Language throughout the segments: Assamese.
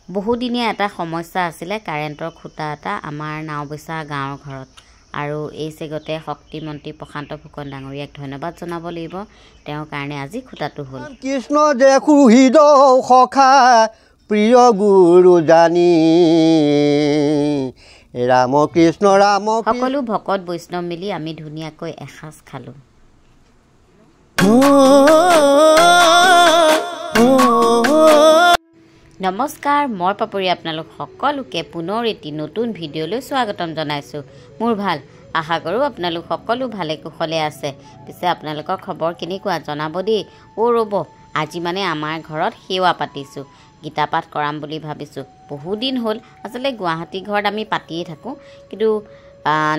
বহুদিনীয়া এটা সমস্যা আছিলে কাৰেণ্টৰ খুঁটা এটা আমাৰ নাওবৈচা গাঁৱৰ ঘৰত আৰু এই চেগতে শক্তিমন্ত্ৰী প্ৰশান্ত ফুকন ডাঙৰীয়াক ধন্যবাদ জনাব লাগিব তেওঁৰ কাৰণে আজি খুঁটাটো হ'ল কৃষ্ণ যে সুহৃদ সখা প্ৰিয় গুৰু জানি ৰাম কৃষ্ণ ৰাম সকলো ভকত বৈষ্ণৱ মিলি আমি ধুনীয়াকৈ এসাঁজ খালোঁ নমস্কাৰ মই পাপৰি আপোনালোক সকলোকে পুনৰ এটি নতুন ভিডিঅ'লৈ স্বাগতম জনাইছোঁ মোৰ ভাল আশা কৰোঁ আপোনালোক সকলো ভালে কুশলে আছে পিছে আপোনালোকৰ খবৰ কেনেকুৱা জনাব দেই ৰ'ব আজি মানে আমাৰ ঘৰত সেৱা পাতিছোঁ গীতা পাঠ কৰাম বুলি ভাবিছোঁ বহুদিন হ'ল আচলতে গুৱাহাটী ঘৰত আমি পাতিয়ে থাকোঁ কিন্তু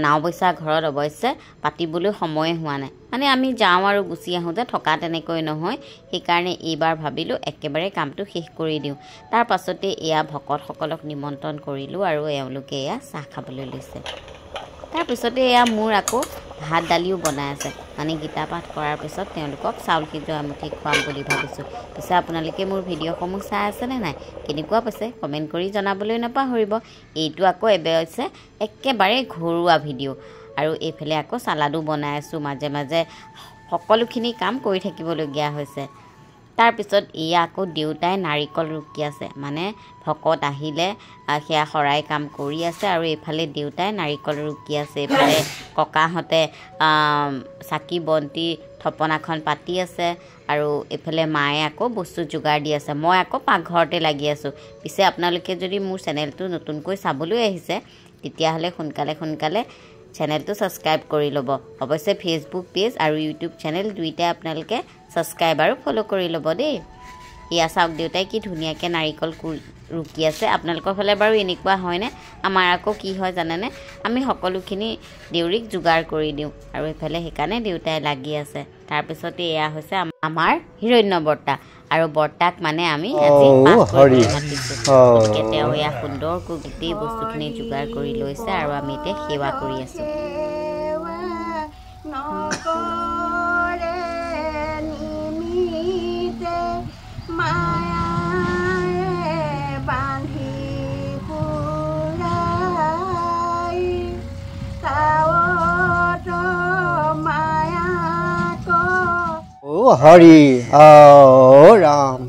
নাওবৈচা ঘৰত অৱশ্যে পাতিবলৈ সময় হোৱা নাই মানে আমি যাওঁ আৰু গুচি আহোঁ যে থকা তেনেকৈ নহয় সেইকাৰণে এইবাৰ ভাবিলোঁ একেবাৰে কামটো শেষ কৰি দিওঁ তাৰ পাছতে এয়া ভকতসকলক নিমন্ত্ৰণ কৰিলোঁ আৰু এওঁলোকে এয়া চাহ খাবলৈ লৈছে তাৰপিছতে এয়া মোৰ আকৌ ভাত দালিও বনাই আছে মানে গীতা পাঠ কৰাৰ পিছত তেওঁলোকক চাউল সিজোৱা এমুঠি খুৱাম বুলি ভাবিছোঁ পিছে আপোনালোকে মোৰ ভিডিঅ'সমূহ চাই আছেনে নাই কেনেকুৱা পাইছে কমেণ্ট কৰি জনাবলৈ নাপাহৰিব এইটো আকৌ অৱশ্যে একেবাৰে ঘৰুৱা ভিডিঅ' আৰু এইফালে আকৌ চালাডো বনাই আছোঁ মাজে মাজে সকলোখিনি কাম কৰি থাকিবলগীয়া হৈছে তাৰপিছত এয়া আকৌ দেউতাই নাৰিকল ৰুকি আছে মানে ভকত আহিলে সেয়া শৰাই কাম কৰি আছে আৰু এইফালে দেউতাই নাৰিকল ৰুকি আছে এইফালে ককাহঁতে চাকি বন্তি থপনাখন পাতি আছে আৰু এইফালে মায়ে আকৌ বস্তু যোগাৰ দি আছে মই আকৌ পাকঘৰতে লাগি আছোঁ পিছে আপোনালোকে যদি মোৰ চেনেলটো নতুনকৈ চাবলৈ আহিছে তেতিয়াহ'লে সোনকালে চেনেলটো ছাবস্ক্ৰাইব কৰি ল'ব অৱশ্যে ফেচবুক পেজ আৰু ইউটিউব চেনেল দুইটাই আপোনালোকে ছাবস্ক্ৰাইব আৰু ফ'ল' কৰি ল'ব দেই এয়া চাওক দেউতাই কি ধুনীয়াকৈ নাৰিকল ৰুকি আছে আপোনালোকৰ ফালে বাৰু এনেকুৱা হয়নে আমাৰ আকৌ কি হয় জানেনে আমি সকলোখিনি দেউৰীক যোগাৰ কৰি দিওঁ আৰু এইফালে সেইকাৰণে দেউতাই লাগি আছে তাৰপিছতে এয়া হৈছে আমাৰ হিৰণ্য বৰ্তা আৰু বৰ্তাক মানে আমি আজি পাঠ কৰি মাতিছোঁ গতিকে তেওঁ এয়া সুন্দৰকৈ গোটেই বস্তুখিনি যোগাৰ কৰি লৈছে আৰু আমি এতিয়া সেৱা কৰি আছোঁ হৰি ৰাম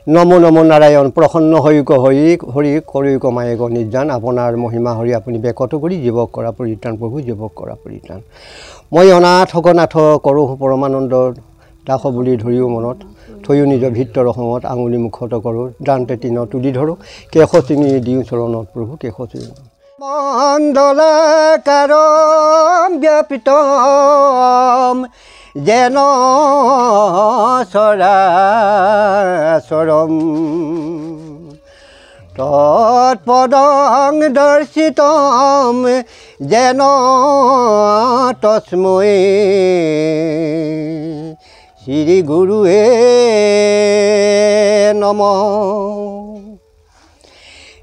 নমো নমো নাৰায়ণ প্ৰসন্ন হৈক হৰি কৰিক মায়েক নিৰ্যান আপোনাৰ মহিমা হৰি আপুনি বেকত কৰি জীৱক কৰা পৰিত্ৰাণ প্ৰভু জীৱক কৰা পৰিত্ৰাণ মই অনাথ নাথ কৰোঁ পৰমানন্দ দাস বুলি ধৰিও মনত থৈও নিজৰ ভিতৰ সময়ত আঙুলি মুখত কৰোঁ দান্তে তিন তুলি ধৰোঁ কেশ চিঙি দিওঁ চৰণত প্ৰভু কেশ চিঙি মণ্ডলাকাৰম ব্যাপিতম যেন চৰাচৰম তৎপদং দৰ্শিতম যেন তস্মৈ শ্ৰী গুৰুৱে নমঃ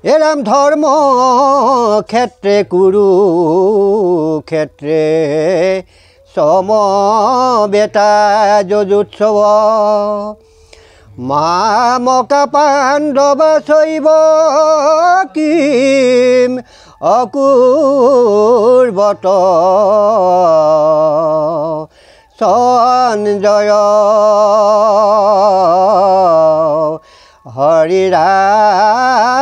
এৰাম ধৰ্ম ক্ষেত্ৰে কুৰুক্ষেত্ৰে সমবেতা যজোৎসৱ মামকা পাণ্ডৱ শৈব কিম অকুৰ্বত সঞ্জয় হৰি ৰাম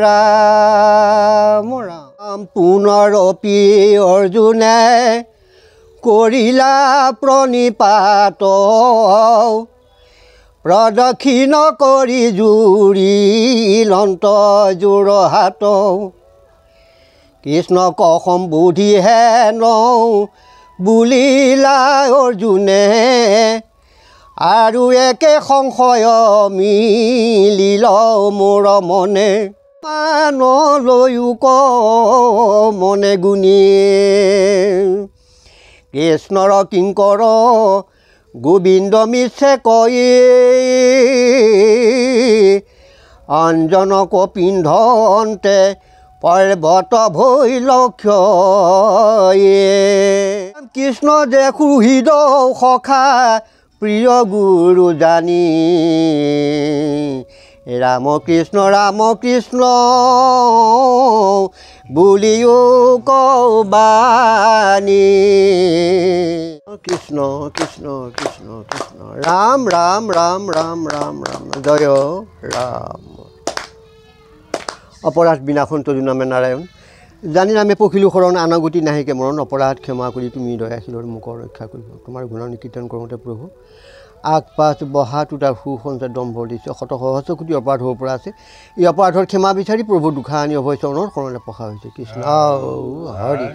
ৰাম ৰাম পুনৰপি অৰ্জুনে কৰিলা প্ৰণিপাত প্ৰদক্ষিণ কৰি জুৰিলন্ত যোৰহাট কৃষ্ণক সম্বোধি হেন বুলিলা অৰ্জুনে আৰু একে সংশয় মিলিল মোৰ মনে মানলৈও ক মনে গুণী কৃষ্ণৰ কিংকৰ গোবিন্দ মিছে কয়ে অঞ্জনক পিন্ধন্তে पर्वत भैल कृष्ण जे सुहृद सखा प्रिय गुरु जानी ৰাম কৃষ্ণ বুলিও কবানি কৃষ্ণ কৃষ্ণ কৃষ্ণ কৃষ্ণ ৰাম ৰাম ৰাম ৰাম ৰাম ৰাম জয় ৰাম অপৰাধ বিনাশন তজু নামে নাৰায়ণ জানি নামে পখিলো শৰণ আনাগতি নাহিকে মৰণ অপৰাধ ক্ষমা কৰি তুমি দয়াশীলৰ মুখৰ ৰক্ষা কৰিব তোমাৰ গুণানুকীৰ্তন কীৰ্তন কৰোঁতে প্ৰভু আগ পাছ বহা তোতাৰ সুসঞ্চাৰ দম্ভ দিছে শত সহস্ৰ কোটি অপৰাধ হ'ব পৰা আছে এই অপৰাধৰ ক্ষমা বিচাৰি প্ৰভু দুখানি অভয় চৰণৰ শৰণলৈ পখা হৈছে কৃষ্ণ হৰি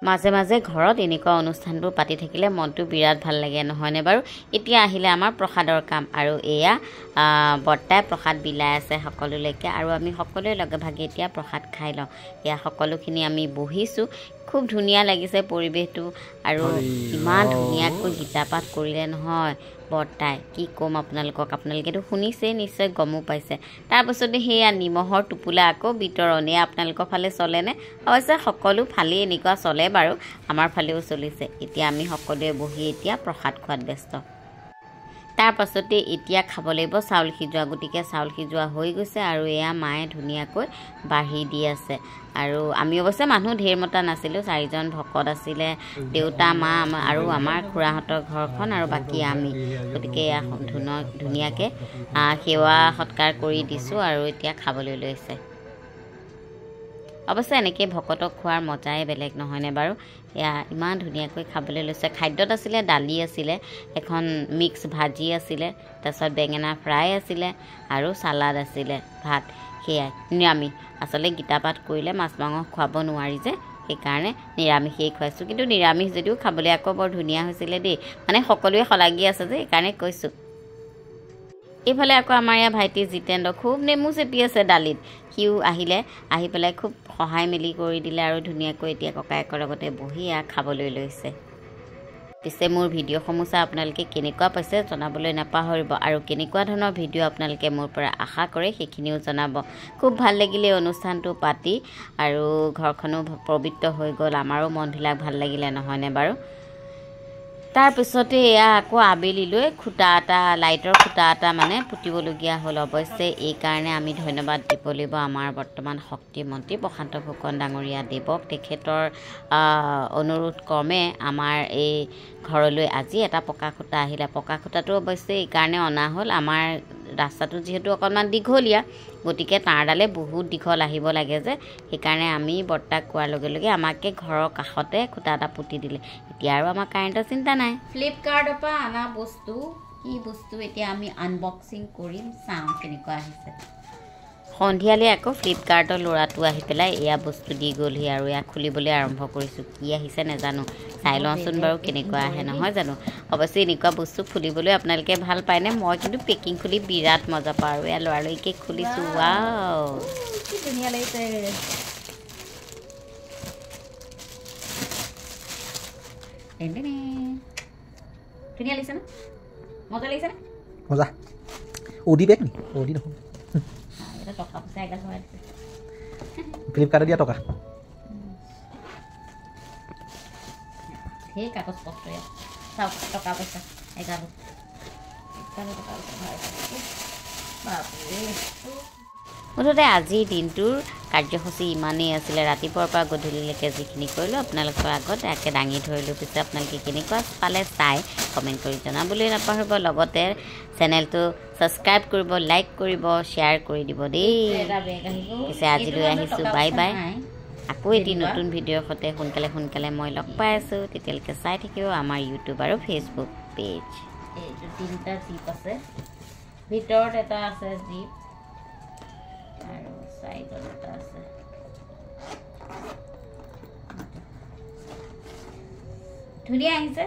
মাজে মাজে ঘৰত এনেকুৱা অনুষ্ঠানবোৰ পাতি থাকিলে মনটো বিৰাট ভাল লাগে নহয়নে বাৰু এতিয়া আহিলে আমাৰ প্ৰসাদৰ কাম আৰু এয়া বৰ্তাই প্ৰসাদ বিলাই আছে সকলোলৈকে আৰু আমি সকলোৱে লগে ভাগে এতিয়া প্ৰসাদ খাই লওঁ এয়া সকলোখিনি আমি বহিছোঁ খুব ধুনীয়া লাগিছে পৰিৱেশটো আৰু ইমান ধুনীয়াকৈ গীতা পাঠ কৰিলে নহয় বৰ্তাই কি ক'ম আপোনালোকেতো শুনিছে নিশ্চয় গমো পাইছে তাৰপাছতে সেয়া নিমখৰ টোপোলা আকৌ বিতৰণে আপোনালোকৰ ফালে চলেনে অৱশ্যে সকলো ফালেই এনেকুৱা চলে বাৰু আমাৰ ফালেও চলিছে এতিয়া আমি সকলোৱে বহি এতিয়া প্ৰসাদ খোৱাত ব্যস্ত তাৰপাছতে এতিয়া খাব লাগিব চাউল সিজোৱা গতিকে চাউল সিজোৱা হৈ গৈছে আৰু এয়া মায়ে ধুনীয়াকৈ বাঢ়ি দি আছে আৰু আমি অৱশ্যে মানুহ ঢেৰ মতা নাছিলোঁ 4জন ভকত আছিলে দেউতা মা আৰু আমাৰ খুৰাহঁতৰ ঘৰখন আৰু বাকী আমি গতিকে এয়া ধুনীয়াকৈ সেৱা সৎকাৰ কৰি দিছোঁ আৰু এতিয়া খাবলৈ লৈছে অৱশ্যে এনেকৈ ভকতক খোৱাৰ মজাই বেলেগ নহয়নে বাৰু এয়া ইমান ধুনীয়াকৈ খাবলৈ লৈছে খাদ্যত আছিলে দালি আছিলে এখন মিক্স ভাজি আছিলে তাৰপিছত বেঙেনা ফ্ৰাই আছিলে আৰু চালাড আছিলে ভাত সেয়াই নিৰামিষ আচলতে গীতা পাঠ কৰিলে মাছ মাংস খুৱাব নোৱাৰি যে সেইকাৰণে নিৰামিষেই খুৱাইছোঁ কিন্তু নিৰামিষ যদিও খাবলৈ আকৌ বৰ ধুনীয়া হৈছিলে দেই মানে সকলোৱে শলাগি আছে যে সেইকাৰণে কৈছোঁ এইফালে আকৌ আমাৰ ইয়াৰ ভাইটি জিতেন্দ্ৰ খুব নেমু চেপি আছে দালিত সিও আহিলে আহি পেলাই খুব সহায় মেলি কৰি দিলে আৰু ধুনীয়াকৈ এতিয়া ককায়েকৰ লগতে বহি খাবলৈ লৈছে পিছে মোৰ ভিডিঅ'সমূহ চাই আপোনালোকে কেনেকুৱা পাইছে জনাবলৈ নাপাহৰিব আৰু কেনেকুৱা ধৰণৰ ভিডিঅ' আপোনালোকে মোৰ পৰা আশা কৰে সেইখিনিও জনাব খুব ভাল লাগিলে অনুষ্ঠানটো পাতি আৰু ঘৰখনো পবিত্ৰ হৈ গ'ল আমাৰো মনবিলাক ভাল লাগিলে নহয়নে বাৰু তাৰপিছতে এয়া আকৌ আবেলিলৈ খুঁটা এটা লাইটৰ খুঁটা এটা মানে পুতিবলগীয়া হ'ল অৱশ্যে এইকাৰণে আমি ধন্যবাদ দিব লাগিব আমাৰ বৰ্তমান শক্তিমন্ত্ৰী প্ৰশান্ত ফুকন ডাঙৰীয়া দেৱক তেখেতৰ অনুৰোধ ক্ৰমে আমাৰ এই ঘৰলৈ আজি এটা পকা খুঁটা আহিলে পকা খুঁটাটো অৱশ্যে এইকাৰণে অনা হ'ল আমাৰ ৰাস্তাটো যিহেতু অকণমান দীঘলীয়া গতিকে তাঁৰডালে বহুত দীঘল আহিব লাগে যে সেইকাৰণে আমি বৰ্তাক কোৱাৰ লগে লগে আমাকে ঘৰৰ কাষতে খুঁটা এটা পুতি দিলে এতিয়া আৰু আমাৰ কাৰেণ্টৰ চিন্তা নাই ফ্লিপকাৰ্টৰ পৰা অনা বস্তু কি বস্তু এতিয়া আমি আনবক্সিং কৰিম চাওঁ কেনেকুৱা আহিছে সন্ধিয়ালৈ আকৌ ফ্লিপকাৰ্টৰ ল'ৰাটো আহি পেলাই এয়া বস্তু দি গ'লহি আৰু এয়া খুলিবলৈ আৰম্ভ কৰিছোঁ কি আহিছে নাজানো চাই লওঁচোন বাৰু কেনেকুৱা আহে নহয় জানো অৱশ্যে এনেকুৱা বস্তু খুলিবলৈ আপোনালোকে ভাল পায়নে মই কিন্তু পেকিং খুলি বিৰাট মজা পাওঁ আৰু এয়া লৰালৰিকৈ খুলিছোঁ ৱাও কি ধুনীয়া লাগিছে ধুনীয়া লাগিছে ন মজা লাগিছে নে মজা অডি বেগ নি অডি নহয় টকা পইচা এগাল ভৰাই দিছে ফ্লিপকাৰ্টত দিয়া টকা সেই কাগজ পত্ৰ ইয়াত চাওক টকা পইচা এগাল টকা পইচা ভৰাই মুঠতে আজিৰ দিনটোৰ কাৰ্যসূচী ইমানেই আছিলে ৰাতিপুৱাৰ পৰা গধূলিলৈকে যিখিনি কৰিলোঁ আপোনালোকৰ আগত একে দাঙি ধৰিলোঁ পিছে আপোনালোকে কেনেকুৱা পালে চাই কমেণ্ট কৰি জনাবলৈ নাপাহৰিব লগতে চেনেলটো ছাবস্ক্ৰাইব কৰিব লাইক কৰিব শ্বেয়াৰ কৰি দিব দেই পিছে আজিলৈ আহিছোঁ বাই বাই আকৌ এটি নতুন ভিডিঅ'ৰ সৈতে সোনকালে মই লগ পাই আছোঁ তেতিয়ালৈকে চাই থাকিব আমাৰ ইউটিউব আৰু ফেচবুক পেজ এইটো 3টা জিপ আছে ভিতৰত এটা আছে জিপ আৰু সাইডত এটা আছে ধুনীয়া আহিছে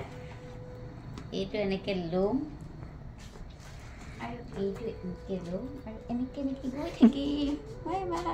এইটো এনেকৈ লম আৰু এইটো এনেকৈ লম আৰু এনেকৈ গৈ থাকি বাই বাই